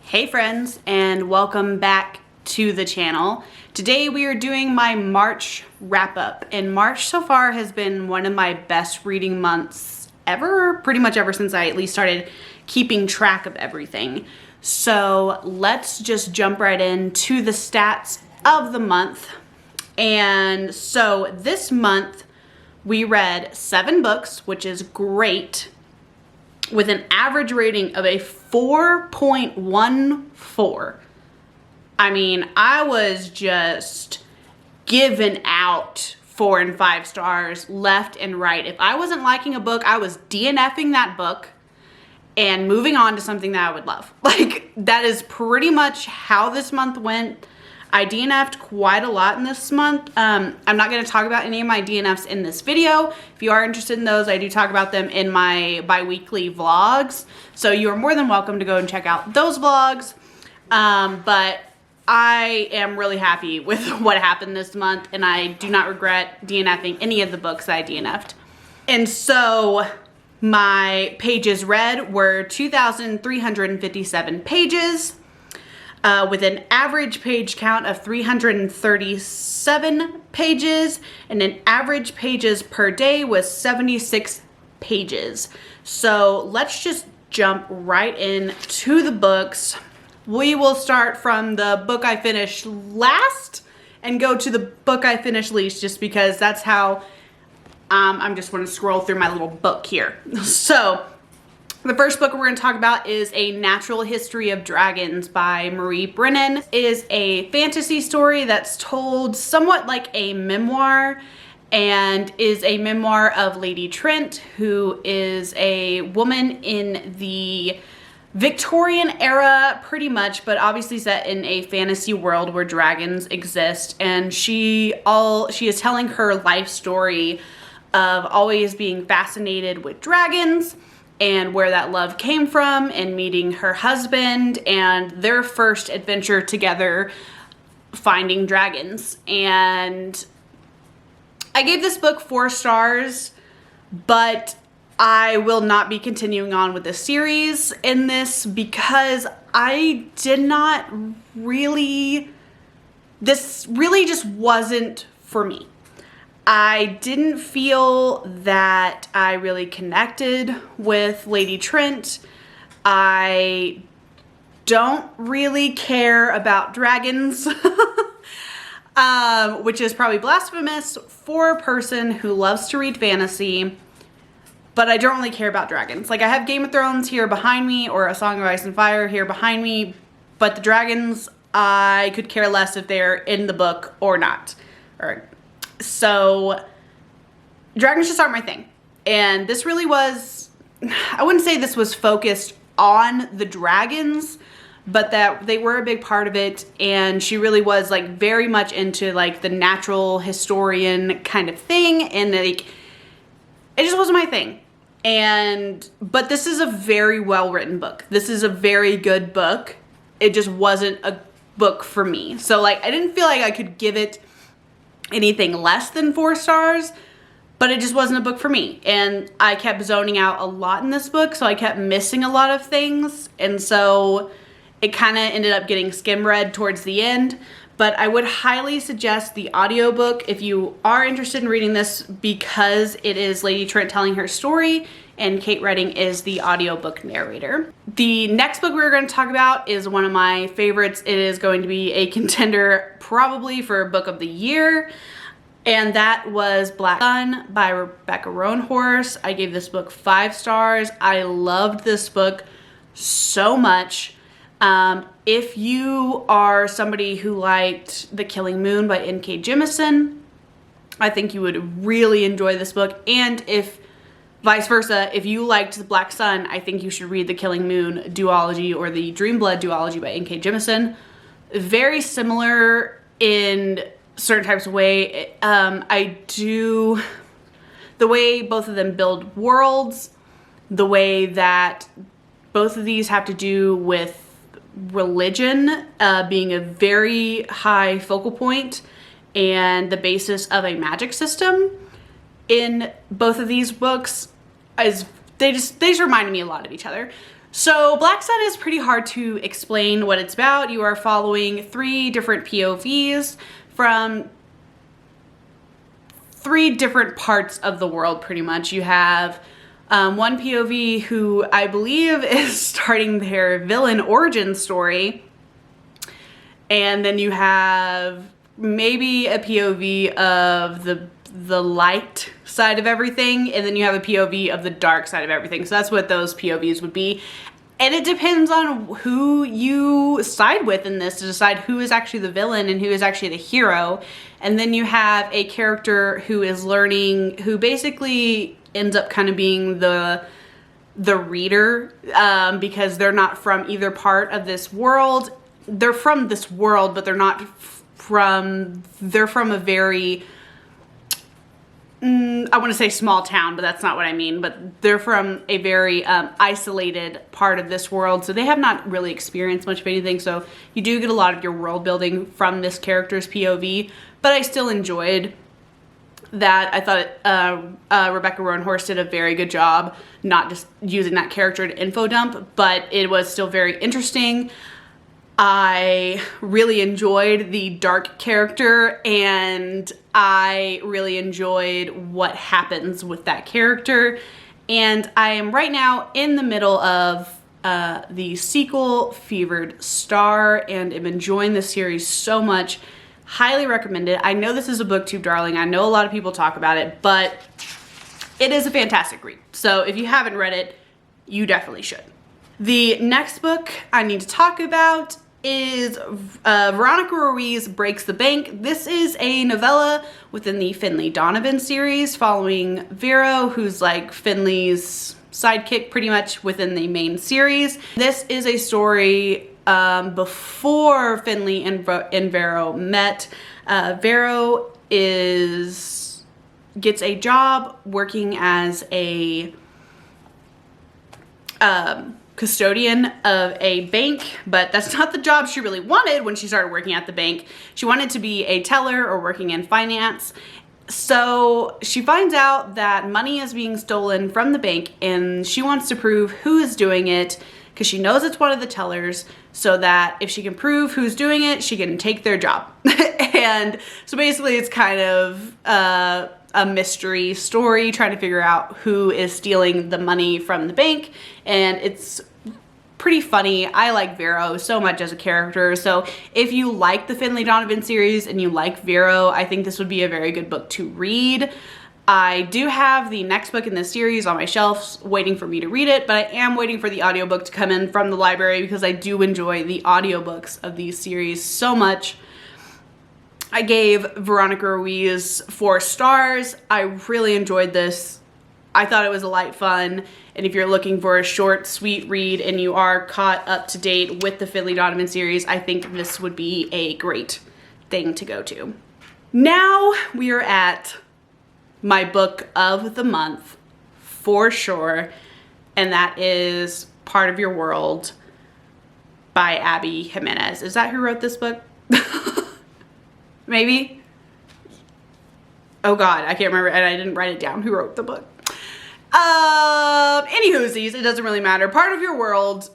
Hey friends, and welcome back to the channel. Today we are doing my March wrap-up, and March so far has been one of my best reading months ever, pretty much ever since I at least started keeping track of everything. So let's just jump right into the stats of the month. And so this month we read 7 books, which is great, with an average rating of a 4.14. I mean, I was just giving out 4 and 5 stars left and right. If I wasn't liking a book, I was DNFing that book and moving on to something that I would love. Like, that is pretty much how this month went. I DNF'd quite a lot in this month. I'm not going to talk about any of my DNFs in this video. If you are interested in those, I do talk about them in my bi-weekly vlogs. So you are more than welcome to go and check out those vlogs. But I am really happy with what happened this month, and I do not regret DNFing any of the books that I DNF'd. And so my pages read were 2,357 pages. With an average page count of 337 pages, and an average pages per day was 76 pages. So let's just jump right into the books. We will start from the book I finished last and go to the book I finished least, just because that's how I'm just going to scroll through my little book here. So the first book we're going to talk about is A Natural History of Dragons by Marie Brennan. It is a fantasy story that's told somewhat like a memoir, and is a memoir of Lady Trent, who is a woman in the Victorian era pretty much, but obviously set in a fantasy world where dragons exist. And she is telling her life story of always being fascinated with dragons, and where that love came from, and meeting her husband and their first adventure together finding dragons. And I gave this book 4 stars, but I will not be continuing on with the series in this because this really just wasn't for me. I didn't feel that I really connected with Lady Trent. I don't really care about dragons, which is probably blasphemous for a person who loves to read fantasy, but I don't really care about dragons. Like, I have Game of Thrones here behind me, or A Song of Ice and Fire here behind me, but the dragons, I could care less if they're in the book or not. So dragons just aren't my thing. And this really was, I wouldn't say this was focused on the dragons, but that they were a big part of it. And she really was like very much into like the natural historian kind of thing. And like, it just wasn't my thing. But this is a very well written book. This is a very good book. It just wasn't a book for me. So like, I didn't feel like I could give it anything less than 4 stars, but it just wasn't a book for me. And I kept zoning out a lot in this book, so I kept missing a lot of things, and so it kind of ended up getting skim read towards the end. But I would highly suggest the audiobook if you are interested in reading this, because it is Lady Trent telling her story, and Kate Redding is the audiobook narrator. The next book we're going to talk about is one of my favorites. It is going to be a contender probably for Book of the Year, and that was Black Sun by Rebecca Roanhorse. I gave this book 5 stars. I loved this book so much. If you are somebody who liked The Killing Moon by N.K. Jemisin, I think you would really enjoy this book. And if vice versa, if you liked The Black Sun, I think you should read The Killing Moon duology or the Dreamblood duology by N.K. Jemisin. Very similar in certain types of way. The way both of them build worlds, the way that both of these have to do with religion being a very high focal point and the basis of a magic system in both of these books, they just reminded me a lot of each other. So Black Sun is pretty hard to explain what it's about. You are following 3 different POVs from 3 different parts of the world, pretty much. You have one POV who I believe is starting their villain origin story. And then you have maybe a POV of the light side of everything, and then you have a POV of the dark side of everything. So that's what those POVs would be. And it depends on who you side with in this to decide who is actually the villain and who is actually the hero. And then you have a character who is learning, who basically ends up kind of being the reader, because they're not from either part of this world. They're from this world, but they're not they're from a very, I want to say small town, but that's not what I mean. But they're from a very isolated part of this world. So they have not really experienced much of anything. So you do get a lot of your world building from this character's POV. But I still enjoyed that. I thought Rebecca Roanhorse did a very good job, not just using that character to info dump, but it was still very interesting. I really enjoyed the dark character, and I really enjoyed what happens with that character. And I am right now in the middle of the sequel, Fevered Star, and am enjoying the series so much. Highly recommend it. I know this is a booktube darling. I know a lot of people talk about it, but it is a fantastic read. So if you haven't read it, you definitely should. The next book I need to talk about is Veronica Ruiz Breaks the Bank. This is a novella within the Finley Donovan series, following Vero, who's like Finley's sidekick pretty much within the main series. This is a story before Finley and Vero met. Vero gets a job working as a custodian of a bank, but that's not the job she really wanted when she started working at the bank. She wanted to be a teller or working in finance. So she finds out that money is being stolen from the bank, and she wants to prove who is doing it, because she knows it's one of the tellers, so that if she can prove who's doing it, she can take their job. And so basically it's kind of a mystery story trying to figure out who is stealing the money from the bank, and it's pretty funny. I like Vero so much as a character, so if you like the Finley Donovan series and you like Vero, I think this would be a very good book to read. I do have the next book in this series on my shelves waiting for me to read it, but I am waiting for the audiobook to come in from the library because I do enjoy the audiobooks of these series so much. I gave Veronica Ruiz 4 stars. I really enjoyed this. I thought it was a light fun, and if you're looking for a short, sweet read and you are caught up to date with the Finley Donovan series, I think this would be a great thing to go to. Now we are at my book of the month, for sure, and that is Part of Your World by Abby Jimenez. Is that who wrote this book? Maybe? Oh God, I can't remember, and I didn't write it down. Who wrote the book? Anywhoosies, it doesn't really matter. Part of Your World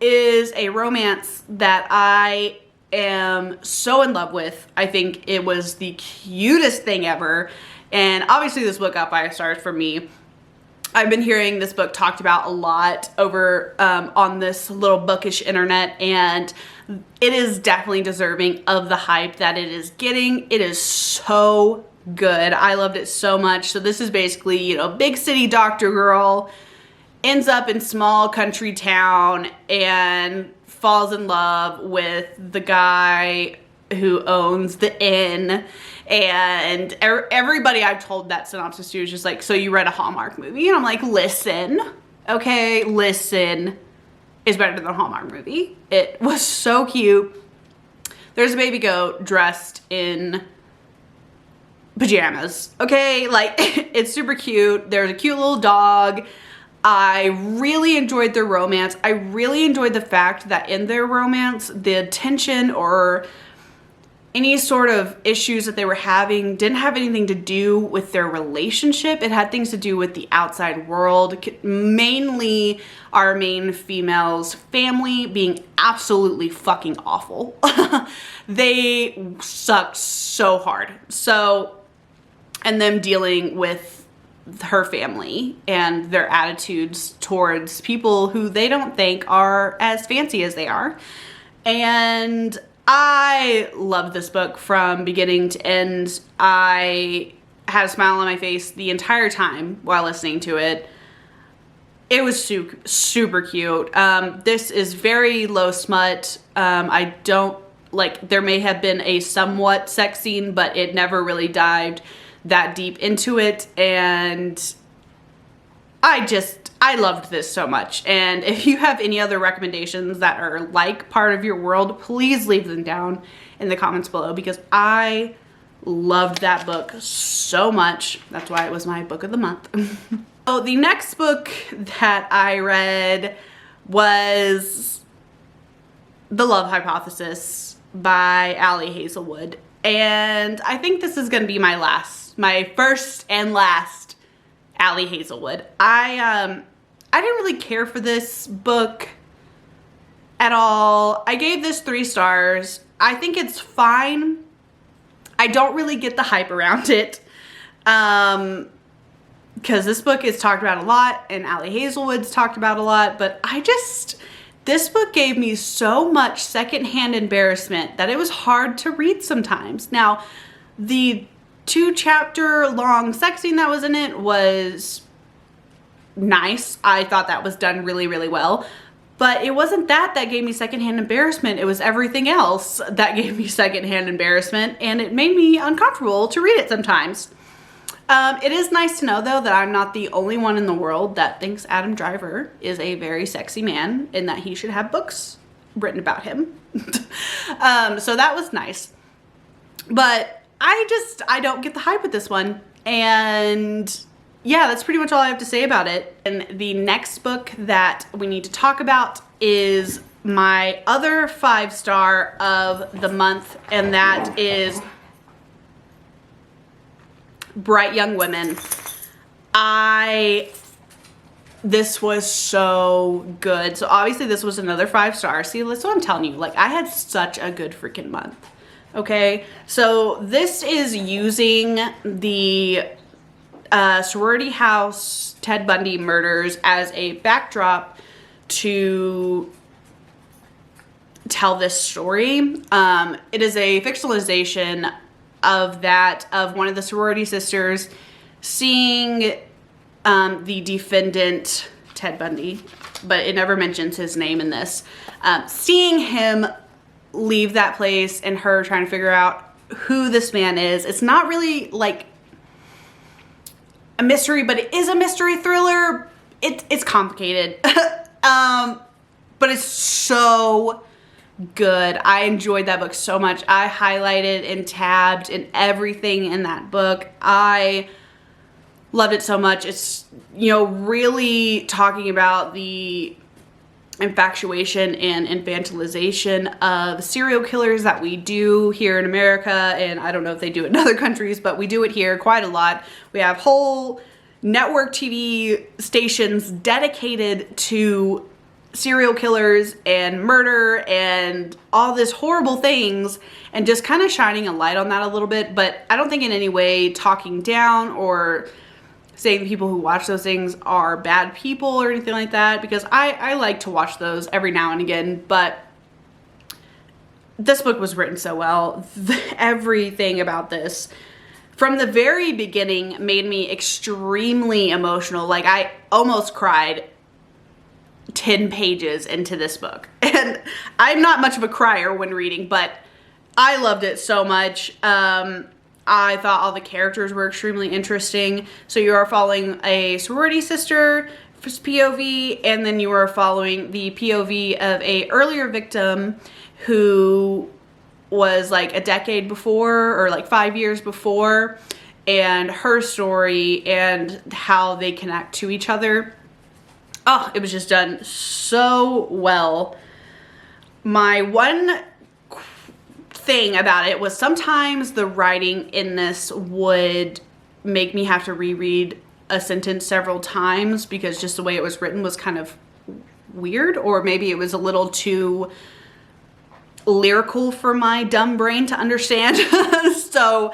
is a romance that I am so in love with. I think it was the cutest thing ever. And obviously this book got 5 stars for me. I've been hearing this book talked about a lot over on this little bookish internet, and it is definitely deserving of the hype that it is getting. It is so good. I loved it so much. So this is basically, you know, big city doctor girl ends up in small country town and falls in love with the guy who owns the inn. And everybody I've told that synopsis to is just like, so you read a Hallmark movie? And I'm like, listen, okay, listen, is better than a Hallmark movie. It was so cute. There's a baby goat dressed in pajamas, okay? Like, it's super cute. There's a cute little dog. I really enjoyed their romance. I really enjoyed the fact that in their romance, the tension or any sort of issues that they were having didn't have anything to do with their relationship. It had things to do with the outside world, mainly our main female's family being absolutely fucking awful. They sucked so hard. So, and them dealing with her family and their attitudes towards people who they don't think are as fancy as they are. And I loved this book from beginning to end. I had a smile on my face the entire time while listening to it. It was super cute. This is very low smut. I don't, like, there may have been a somewhat sex scene, but it never really dived that deep into it. And I loved this so much. And if you have any other recommendations that are like part of your world, please leave them down in the comments below, because I loved that book so much. That's why it was my book of the month. So the next book that I read was The Love Hypothesis by Ali Hazelwood. And I think this is going to be my first and last Ali Hazelwood. I didn't really care for this book at all. I gave this 3 stars. I think it's fine. I don't really get the hype around it. Because this book is talked about a lot and Ali Hazelwood's talked about a lot, but this book gave me so much secondhand embarrassment that it was hard to read sometimes. Now, the 2-chapter long sex scene that was in it was nice. I thought that was done really, really well. But it wasn't that gave me secondhand embarrassment. It was everything else that gave me secondhand embarrassment, and it made me uncomfortable to read it sometimes. It is nice to know, though, that I'm not the only one in the world that thinks Adam Driver is a very sexy man and that he should have books written about him. So that was nice. But I don't get the hype with this one. And yeah, that's pretty much all I have to say about it. And the next book that we need to talk about is my other 5-star of the month, and that is Bright Young Women. This was so good. So obviously this was another 5-star. See, that's what I'm telling you. Like, I had such a good freaking month. Okay, so this is using the sorority house Ted Bundy murders as a backdrop to tell this story. It is a fictionalization of one of the sorority sisters seeing the defendant, Ted Bundy, but it never mentions his name in this, seeing him leave that place and her trying to figure out who this man is. It's not really like a mystery, but it is a mystery thriller. It's complicated, but it's so good. I enjoyed that book so much. I highlighted and tabbed and everything in that book. I loved it so much. It's, you know, really talking about the infatuation and infantilization of serial killers that we do here in America, and I don't know if they do it in other countries, but we do it here quite a lot. We have whole network TV stations dedicated to serial killers and murder and all this horrible things, and just kind of shining a light on that a little bit. But I don't think in any way talking down or saying people who watch those things are bad people or anything like that, because I like to watch those every now and again. But this book was written so well. Everything about this from the very beginning made me extremely emotional. Like, I almost cried 10 pages into this book. And I'm not much of a crier when reading, but I loved it so much. I thought all the characters were extremely interesting. So you are following a sorority sister POV, and then you are following the POV of a earlier victim who was like a decade before, or like 5 years before, and her story and how they connect to each other. Oh, it was just done so well. My one thing about it was sometimes the writing in this would make me have to reread a sentence several times because just the way it was written was kind of weird, or maybe it was a little too lyrical for my dumb brain to understand. So,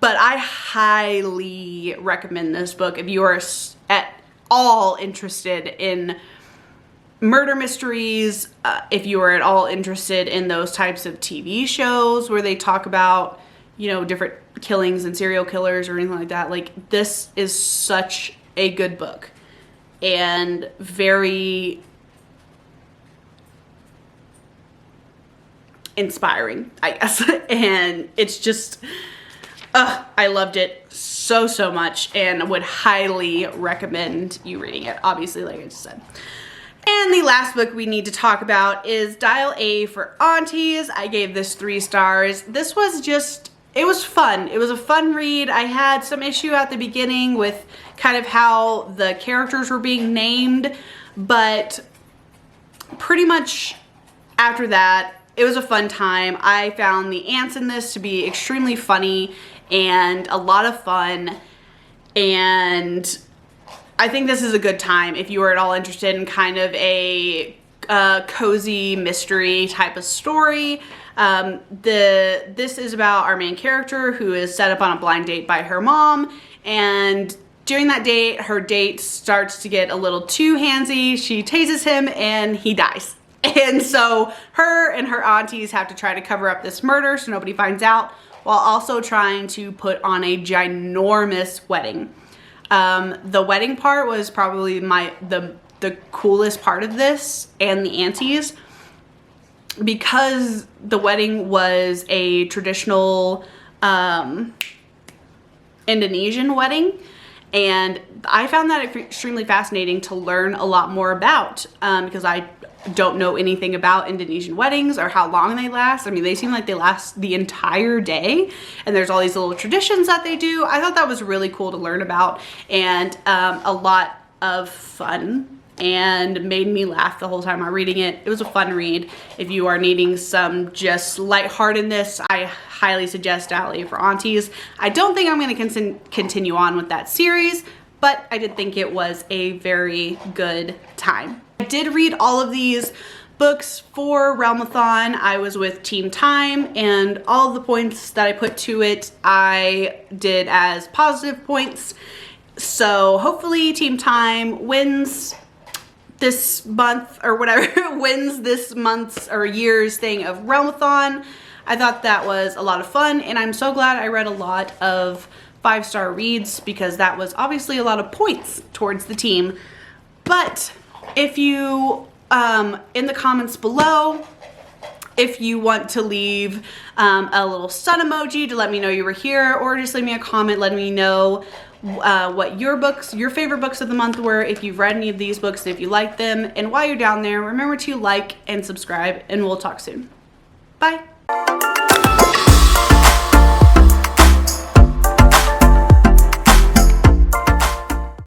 but I highly recommend this book if you are at all interested in murder mysteries, if you are at all interested in those types of TV shows where they talk about, you know, different killings and serial killers or anything like that. Like, this is such a good book and very inspiring, I guess. And it's just, I loved it so much and would highly recommend you reading it, obviously, like I just said. And the last book we need to talk about is Dial A for Aunties. I gave this 3 stars. This was just, it was fun. It was a fun read. I had some issue at the beginning with kind of how the characters were being named, but pretty much after that, it was a fun time. I found the ants in this to be extremely funny and a lot of fun, and I think this is a good time if you are at all interested in kind of a cozy mystery type of story. This is about our main character who is set up on a blind date by her mom, and during that date, her date starts to get a little too handsy. She tases him and he dies. And so her and her aunties have to try to cover up this murder so nobody finds out, while also trying to put on a ginormous wedding. The wedding part was probably the coolest part of this, and the aunties, because the wedding was a traditional Indonesian wedding, and I found that extremely fascinating to learn a lot more about, because I don't know anything about Indonesian weddings or how long they last. I mean, they seem like they last the entire day, and there's all these little traditions that they do. I thought that was really cool to learn about, and a lot of fun, and made me laugh the whole time I'm reading it. It was a fun read. If you are needing some just lightheartedness, I highly suggest Dial A for Aunties. I don't think I'm going to continue on with that series, but I did think it was a very good time. I did read all of these books for Realmathon. I was with Team Time, and all of the points that I put to it, I did as positive points. So hopefully Team Time wins this month or whatever, wins this month's or year's thing of Realmathon. I thought that was a lot of fun, and I'm so glad I read a lot of 5-star reads, because that was obviously a lot of points towards the team. But if you, in the comments below, if you want to leave a little sun emoji to let me know you were here, or just leave me a comment letting me know what your favorite books of the month were, if you've read any of these books, if you like them. And while you're down there, remember to like and subscribe, and we'll talk soon. Bye.